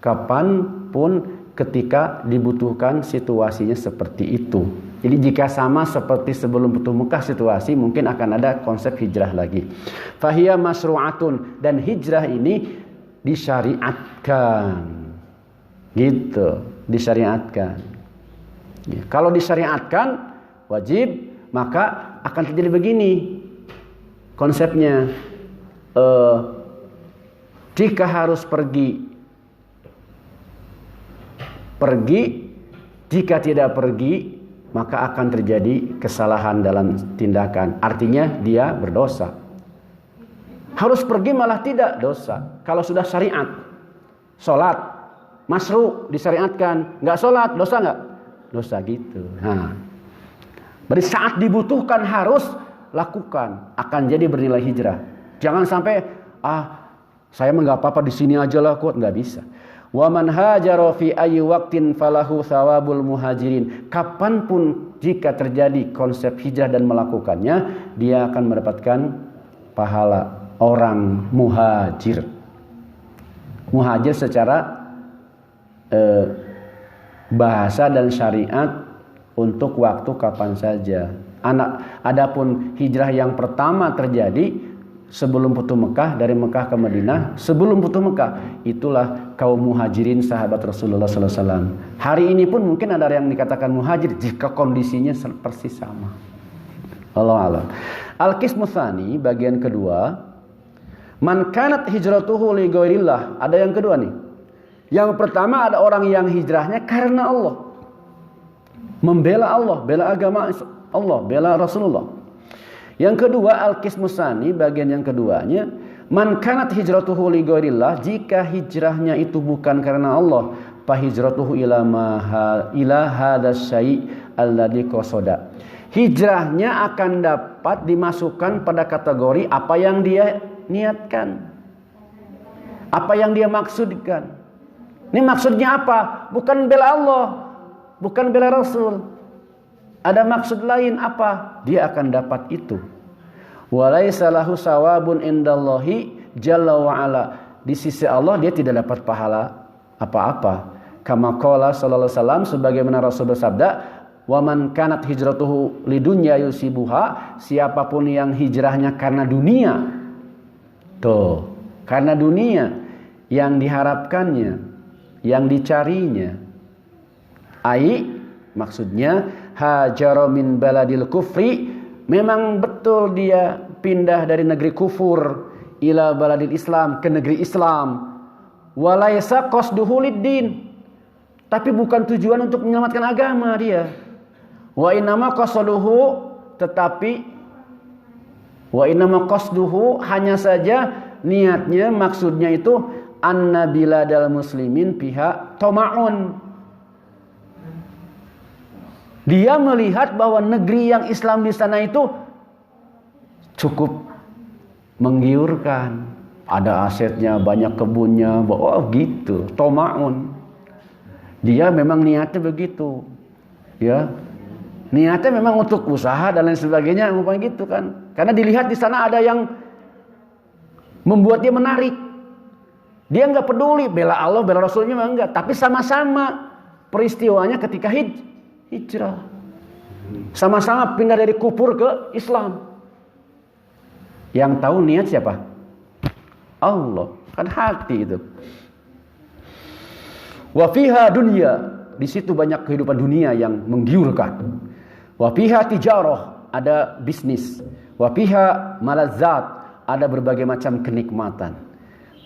kapanpun ketika dibutuhkan situasinya seperti itu. Jadi jika sama seperti sebelum Futuh Mekah situasi, mungkin akan ada konsep hijrah lagi. Fahiya masru'atun, dan hijrah ini disyariatkan. Gitu, disyariatkan. Ya, kalau disyariatkan wajib, maka akan terjadi begini konsepnya. Jika harus pergi, jika tidak pergi, maka akan terjadi kesalahan dalam tindakan. Artinya dia berdosa. Harus pergi malah tidak dosa. Kalau sudah syariat, sholat, masru disyariatkan, nggak sholat, dosa nggak? Dosa gitu. Nah, berarti saat dibutuhkan harus lakukan, akan jadi bernilai hijrah. Jangan sampai saya nggak apa-apa di sini aja lah kuat, nggak bisa. Wa man hajara fi ayyi waqtin falahu thawabul muhajirin. Kapanpun jika terjadi konsep hijrah dan melakukannya, dia akan mendapatkan pahala orang muhajir. Muhajir secara bahasa dan syariat untuk waktu kapan saja. Adapun hijrah yang pertama terjadi sebelum Futuh Mekah, dari Mekah ke Madinah, sebelum Futuh Mekah, itulah kaum muhajirin sahabat Rasulullah SAW. Hari ini pun mungkin ada yang dikatakan muhajir jika kondisinya persis sama. Wallahu a'lam. Al-qismu tsani, bagian kedua, man kanat hijratuhu li ghairillah. Ada yang kedua nih. Yang pertama ada orang yang hijrahnya karena Allah, membela Allah, bela agama Allah, bela Rasulullah. Yang kedua, al-qismu tsani, bagian yang keduanya, man kanat hijratuhu li ghairillah, jika hijrahnya itu bukan karena Allah, fa hijratuhu ila hadzal syai' alladzi qasada. Hijrahnya akan dapat dimasukkan pada kategori apa yang dia niatkan, apa yang dia maksudkan. Ini maksudnya apa? Bukan bela Allah, bukan bela Rasul. Ada maksud lain apa? Dia akan dapat itu. Walaysa lahu sawabun indallahi jalla wa ala. Di sisi Allah dia tidak dapat pahala apa-apa. Kama qala sallallahu alaihi wasallam, sebagaimana Rasul bersabda, wa man kanat hijratuhu lidunya yusibuha, siapapun yang hijrahnya karena dunia. Tuh, karena dunia yang diharapkannya, yang dicarinya. Maksudnya hajara min baladil kufri, memang betul dia pindah dari negeri kufur ila baladil Islam, ke negeri Islam. Walaysa qasduhu lid-din, tapi bukan tujuan untuk menyelamatkan agama dia. Wa innama qasduhu, tetapi wa innama qasduhu, hanya saja niatnya, maksudnya itu anna biladal muslimin biha tama'un. Dia melihat bahwa negeri yang Islam di sana itu cukup menggiurkan. Ada asetnya, banyak kebunnya. Gitu. Toma'un. Dia memang niatnya begitu. Ya. Niatnya memang untuk usaha dan lain sebagainya. Gitu kan. Karena dilihat di sana ada yang membuat dia menarik. Dia nggak peduli. Bela Allah, bela Rasulnya enggak. Tapi sama-sama peristiwanya ketika hijrah. Sama-sama pindah dari kufur ke Islam. Yang tahu niat siapa? Allah. Kan hati itu. Wa fiha dunya, di situ banyak kehidupan dunia yang menggiurkan. Wa fiha tijarah, ada bisnis. Wa fiha malazzat, ada berbagai macam kenikmatan.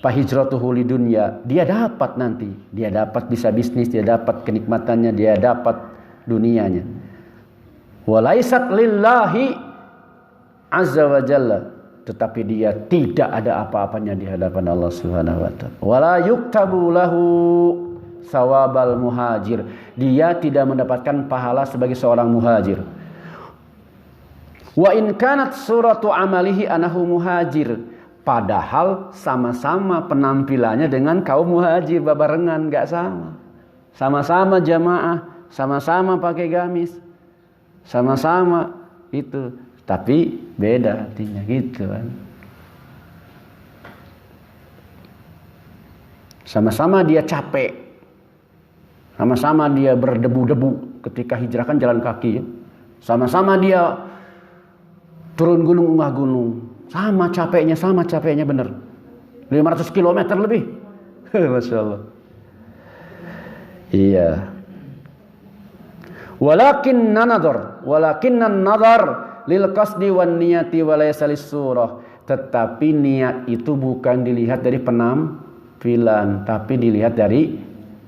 Fa hijratuhu lidunya, dia dapat nanti, dia dapat bisa bisnis, dia dapat kenikmatannya, dia dapat dunianya. Walaisat lillahi azza wa jalla, tetapi dia tidak ada apa-apanya di hadapan Allah Subhanahu wa taala. Wala yuktabu lahu sawabal muhajir, dia tidak mendapatkan pahala sebagai seorang muhajir. Wa in kanat suratu amalihi anahu muhajir, padahal sama-sama penampilannya dengan kaum muhajir, babarengan, enggak sama. Sama-sama jamaah, sama-sama pakai gamis, sama-sama itu, tapi beda artinya gitu kan. Sama-sama dia capek, sama-sama dia berdebu-debu ketika hijrah kan jalan kaki ya. Sama-sama dia turun gunung, unggah gunung, sama capeknya bener, 500 km lebih. Masya Allah. Iya. walakinnan nadhar lil qasdi wan niyati wa laysa lis-surah. Tetapi niat itu bukan dilihat dari penampilan, tapi dilihat dari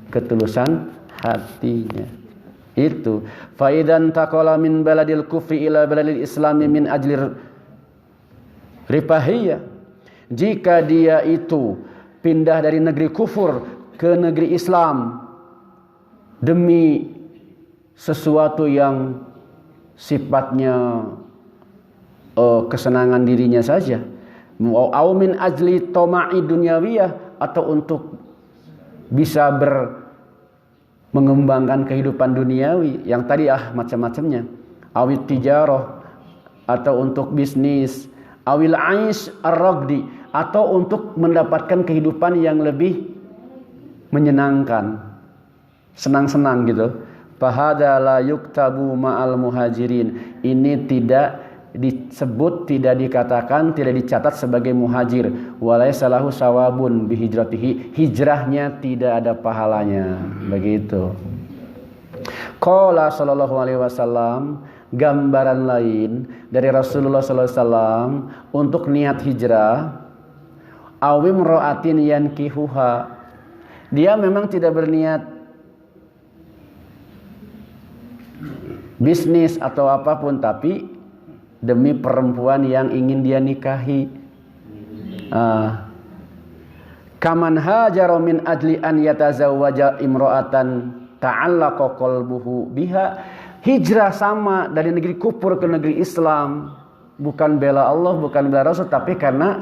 ketulusan hatinya. Itu fa idan taqala min baladil kufri ila baladil islami min ajli rifahiyah. Jika dia itu pindah dari negeri kufur ke negeri Islam demi sesuatu yang sifatnya kesenangan dirinya saja, au min ajli tama'i dunyawiyah, atau untuk bisa mengembangkan kehidupan duniawi yang tadi macam-macamnya, awit tijarah, atau untuk bisnis, awil aish ar-ragdi, atau untuk mendapatkan kehidupan yang lebih menyenangkan, senang-senang gitu. Fahada la yuktabu ma'al muhajirin. Ini tidak disebut, tidak dikatakan, tidak dicatat sebagai muhajir. Walaysa lahu sawabun bihijratihi. Hijrahnya tidak ada pahalanya. Begitu. Qala sallallahu alaihi wasallam, gambaran lain dari Rasulullah sallallahu alaihi wasallam untuk niat hijrah, awim ra'atin yankihuha. Dia memang tidak berniat bisnis atau apapun, tapi demi perempuan yang ingin dia nikahi. Kaman hajara min ajli an yatazawwaja imra'atan ta'allaqa qalbuhu biha. Hijrah sama dari negeri kufur ke negeri Islam, bukan bela Allah, bukan bela Rasul, tapi karena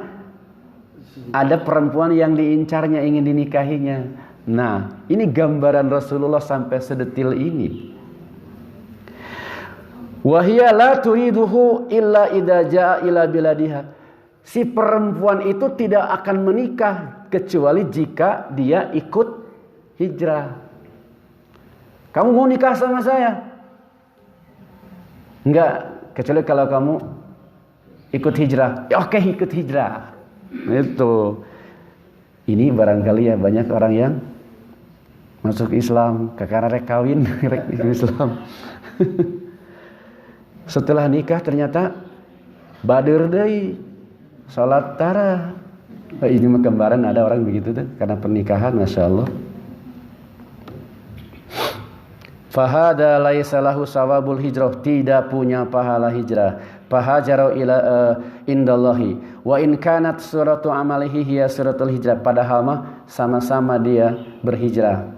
ada perempuan yang diincarnya, ingin dinikahinya. Nah, ini gambaran Rasulullah sampai sedetil ini. Wahia la turiduhu illa idza jaa ila biladiha. Si perempuan itu tidak akan menikah kecuali jika dia ikut hijrah. Kamu mau nikah sama saya? Enggak, kecuali kalau kamu ikut hijrah. Ya, oke, ikut hijrah. Itu. Ini barangkali ya banyak orang yang masuk Islam karena rek kawin, rek Islam. Setelah nikah ternyata bader deui salat tara. Ini mah gambaran ada orang begitu tuh karena pernikahan, Masya Allah. Fahada laisa lahu sawabul hijrah, tidak punya pahala hijrah. Fahajaru ila indallahi wa in kanat suratu amalihi hiya suratul hijrah. Padahal mah sama-sama dia berhijrah.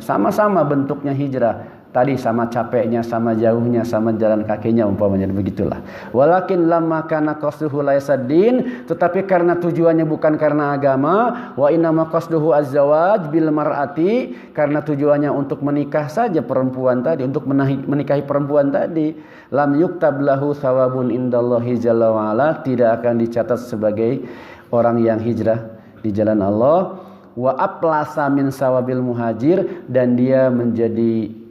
Sama-sama bentuknya hijrah. Tadi sama capeknya, sama jauhnya, sama jalan kakinya, umpamanya begitulah. Walakin lamma kana qasduhu laisa din, tetapi karena tujuannya bukan karena agama, wa inna qasduhu az-zawaj bil mar'ati, karena tujuannya untuk menikah saja perempuan tadi, untuk menikahi perempuan tadi, lam yuktab lahu thawabun indallahi jalla wa ala, tidak akan dicatat sebagai orang yang hijrah di jalan Allah. Wa aplasa min sawabil muhajir, dan dia menjadi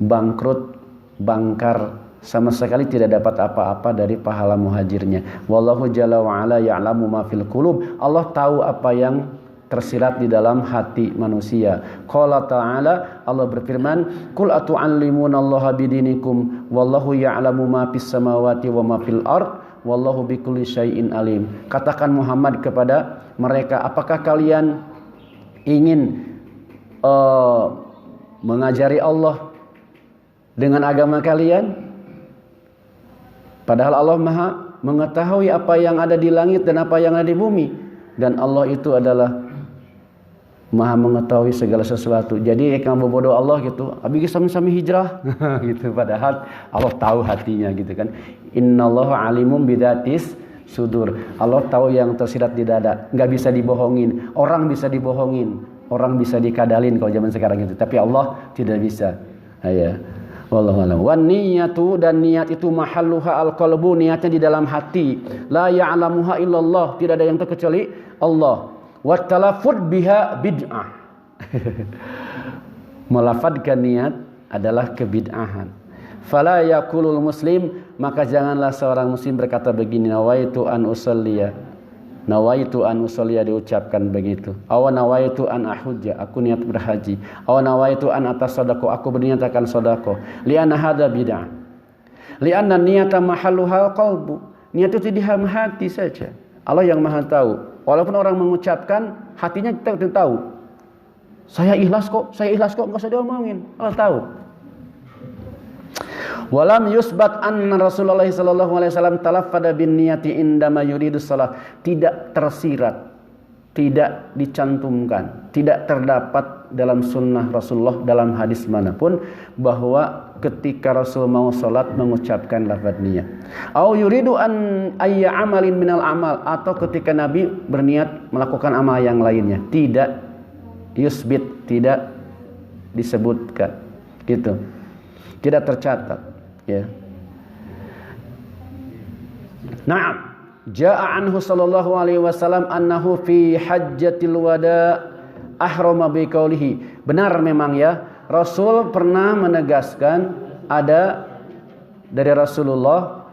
bangkrut, bangkar, sama sekali tidak dapat apa-apa dari pahala muhajirnya. Wallahu jalla wa ala ya'lamu ma fil qulub. Allah tahu apa yang tersirat di dalam hati manusia. Qala ta'ala, Allah berfirman, qul atu'allimunallaha bidinikum wallahu ya'lamu ma fis samawati wa ma fil ard wallahu bikulli syai'in alim. Katakan Muhammad kepada mereka, apakah kalian ingin mengajari Allah dengan agama kalian? Padahal Allah Maha mengetahui apa yang ada di langit dan apa yang ada di bumi, dan Allah itu adalah Maha mengetahui segala sesuatu. Jadi kamu bodoh Allah gitu, abi sami-sami hijrah gitu, padahal Allah tahu hatinya gitu kan. Innallaha alimum bidatis sudur. Allah tahu yang tersirat di dada, enggak bisa dibohongin. Orang bisa dibohongin, orang bisa dikadalin kalau zaman sekarang gitu, tapi Allah tidak bisa. Ya. Wallahu a'lam. Wan niyatu, dan niat itu mahalluha al-qalbu, niatnya di dalam hati. La ya'lamuha illallah, tidak ada yang tahu kecuali Allah. Wa talaffuz biha bid'ah. Melafadzkan niat adalah kebid'ahan. Fala yaqulul muslim, maka janganlah seorang muslim berkata begini, nawaitu an usalliya, Nawaitu an usolliya diucapkan begitu. Aw nawaitu an ahujja, aku niat berhaji. Aw nawaitu an atasaddaqo, aku berniat akan sedekah. Li'anna hadza bid'ah. Li'anna niyata mahalluha qalbu. Niat itu di hati saja. Allah yang Maha tahu. Walaupun orang mengucapkan, hatinya kita tidak tahu. Saya ikhlas kok, enggak usah diomongin. Allah tahu. Walam yusbat anna Rasulullah sallallahu alaihi wasallam talaffada bin niyati indama yuridus salat. Tidak tersirat, tidak dicantumkan, tidak terdapat dalam sunnah Rasulullah dalam hadis manapun bahwa ketika Rasul mau salat mengucapkan lafaz niyat. Au yuridu an ayya amalin minal amal, atau ketika Nabi berniat melakukan amal yang lainnya. Tidak yusbit, tidak disebutkan. Gitu. Tidak tercatat. Ya. Na'am, jaa'a anhu sallallahu alaihi wasallam annahu fi hajjatil wada ahrama bi qaulihi. Benar memang ya, Rasul pernah menegaskan, ada dari Rasulullah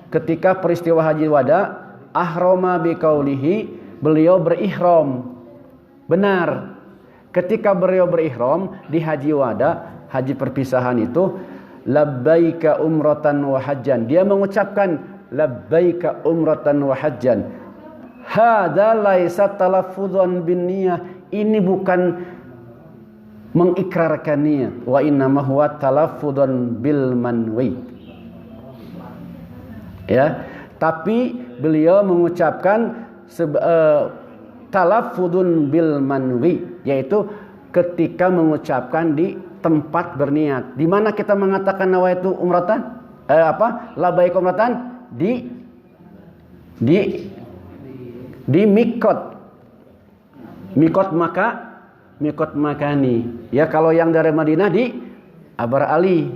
ketika peristiwa haji wada, ahrama bi qaulihi, beliau berihram. Benar. Ketika beliau berihram di haji wada, haji perpisahan itu, labbaika umratan wa hajjan. Dia mengucapkan labbaika umratan wa hajjan. Hadza laisa talaffuzan bin niyah. Ini bukan mengikrarkan niat. Wa innama huwa talaffuzan bil manwi. Ya, tapi beliau mengucapkan talaffuzun bil manwi, yaitu ketika mengucapkan di tempat berniat. Di mana kita mengatakan nawaitu umratan? Labbaik umratan? Di mikot. Mikot makani. Ya, kalau yang dari Madinah di Abar Ali.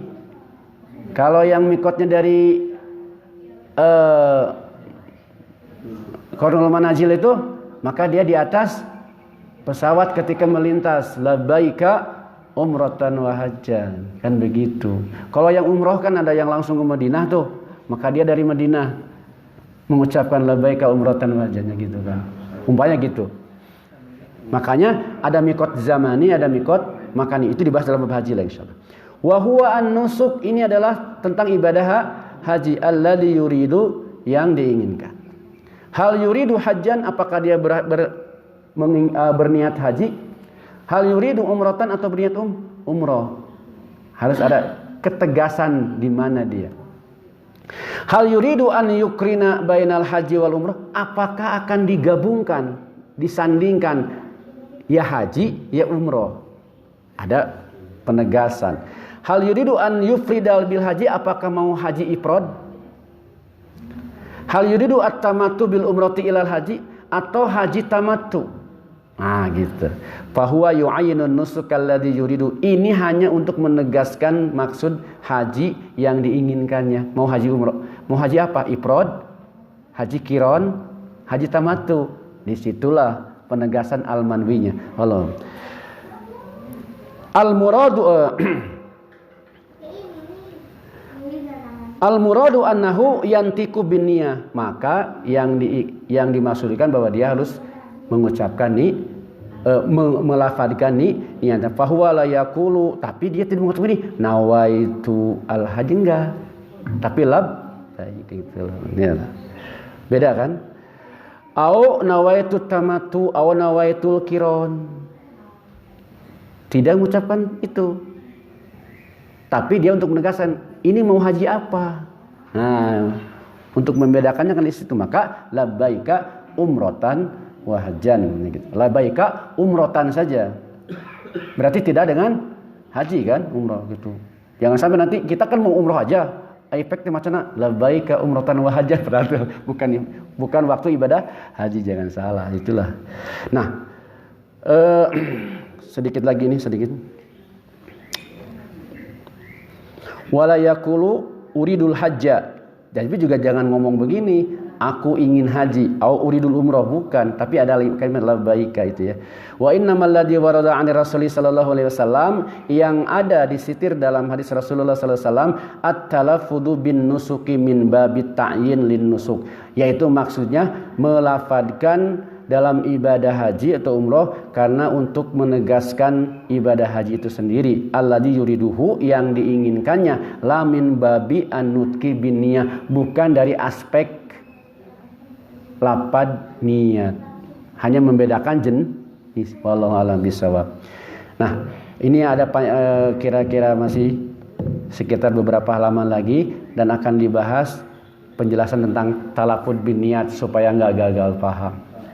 Kalau yang mikotnya dari Qurrul Manazil itu, maka dia di atas pesawat ketika melintas. Labbaika umratan wa hajjan, kan begitu. Kalau yang umroh kan ada yang langsung ke Madinah tuh, maka dia dari Madinah mengucapkan labbaika umratan wa hajjan, gitu kan. Umpamanya gitu. Makanya ada mikot zamani, ada mikot makani. Itu dibahas dalam bab haji lah insyaallah. Wa huwa an-nusuk, ini adalah tentang ibadah haji, alladzi yuridu, yang diinginkan. Hal yuridu hajjan, apakah dia berniat haji? Hal yuridu umratan, atau berniat umroh. Harus ada ketegasan di mana dia. Hal yuridu an yukrina bainal haji wal umroh, apakah akan digabungkan, disandingkan ya haji ya umroh. Ada penegasan. Hal yuridu an yufridal bil haji, apakah mau haji ifrad? Hal yuridu at-tamattu bil umrati ilal haji, atau haji tamattu. Nah, gitu. Fahuwa yu'ayyinun nusuk alladhi yuridu. Ini hanya untuk menegaskan maksud haji yang diinginkannya. Mau haji umrah, mau haji apa? Ifrad, haji kiron, haji tamattu. Disitulah penegasan al-manwinya. Allah. Al-muradu Al-muradu annahu yantiku binniyah. Maka yang dimaksudkan bahwa dia harus mengucapkan melafadzkan niat. Fahuwa la yaqulu, tapi dia tidak mengucapkan ini nawaitu al-haji, enggak. Tapi gitu. Ya. Beda kan? Au nawaitu tamattu au nawaitul kiron. Tidak mengucapkan itu. Tapi dia untuk menegaskan ini mau haji apa. Nah, untuk membedakannya kan di situ. Maka labbaika umratan wa hajjan, gitu. Labbaika umrotan saja. Berarti tidak dengan haji kan, umroh gitu. Jangan sampai nanti kita kan mau umroh aja, efeknya macamnya labbaika umrotan wa hajjan, berarti bukan waktu ibadah haji, jangan salah. Itulah. Nah, sedikit lagi nih, sedikit. Wala yaqulu uridul hajja. Jadi juga jangan ngomong begini, aku ingin haji, au uridul umrah, bukan, tapi ada kalimat labbaika itu ya. Wa innamal ladzi warada 'ani Rasul sallallahu alaihi wasallam, yang ada disitir dalam hadis Rasulullah sallallahu alaihi wasallam, at-talaffudu bin nusuki min babit ta'yin lin nusuk, yaitu maksudnya melafadzkan dalam ibadah haji atau umroh karena untuk menegaskan ibadah haji itu sendiri. Alladzi yuriduhu, yang diinginkannya, la min babi an-nutqi bin niyah, bukan dari aspek lapad niat, hanya membedakan jenis. Wallahu a'lam bishawab. Nah, ini ada kira-kira masih sekitar beberapa halaman lagi dan akan dibahas penjelasan tentang talafud bin niat supaya nggak gagal paham.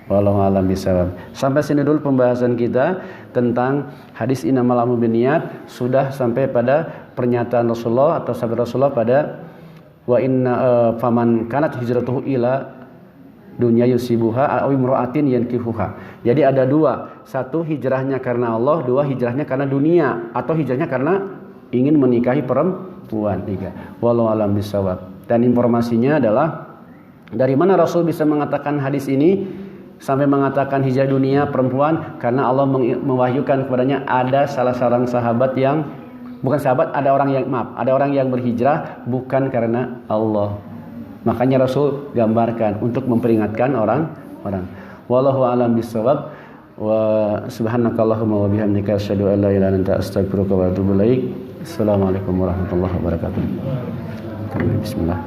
Wallahu a'lam bishawab. Sampai sini dulu pembahasan kita tentang hadis innamal a'malu binniyat. Sudah sampai pada pernyataan Rasulullah atau sabda Rasulullah pada wa inna faman kanat hijratuhu ila dunya yusibuha aw imra'atin yankihuha. Jadi ada dua, satu hijrahnya karena Allah, dua hijrahnya karena dunia atau hijrahnya karena ingin menikahi perempuan. Tiga. Wallahu a'lam bishawab. Dan informasinya adalah dari mana Rasul bisa mengatakan hadis ini sampai mengatakan hijrah dunia perempuan, karena Allah mewahyukan kepadanya ada salah seorang sahabat yang bukan sahabat, ada orang yang berhijrah bukan karena Allah. Makanya Rasul gambarkan untuk memperingatkan orang-orang. Wallahu a'lam bishawab. Wa subhanakallahumma wa bihamdika asyhadu an la ilaha illa anta astaghfiruka wa atubu ilaik. Assalamualaikum warahmatullahi wabarakatuh. Bismillah.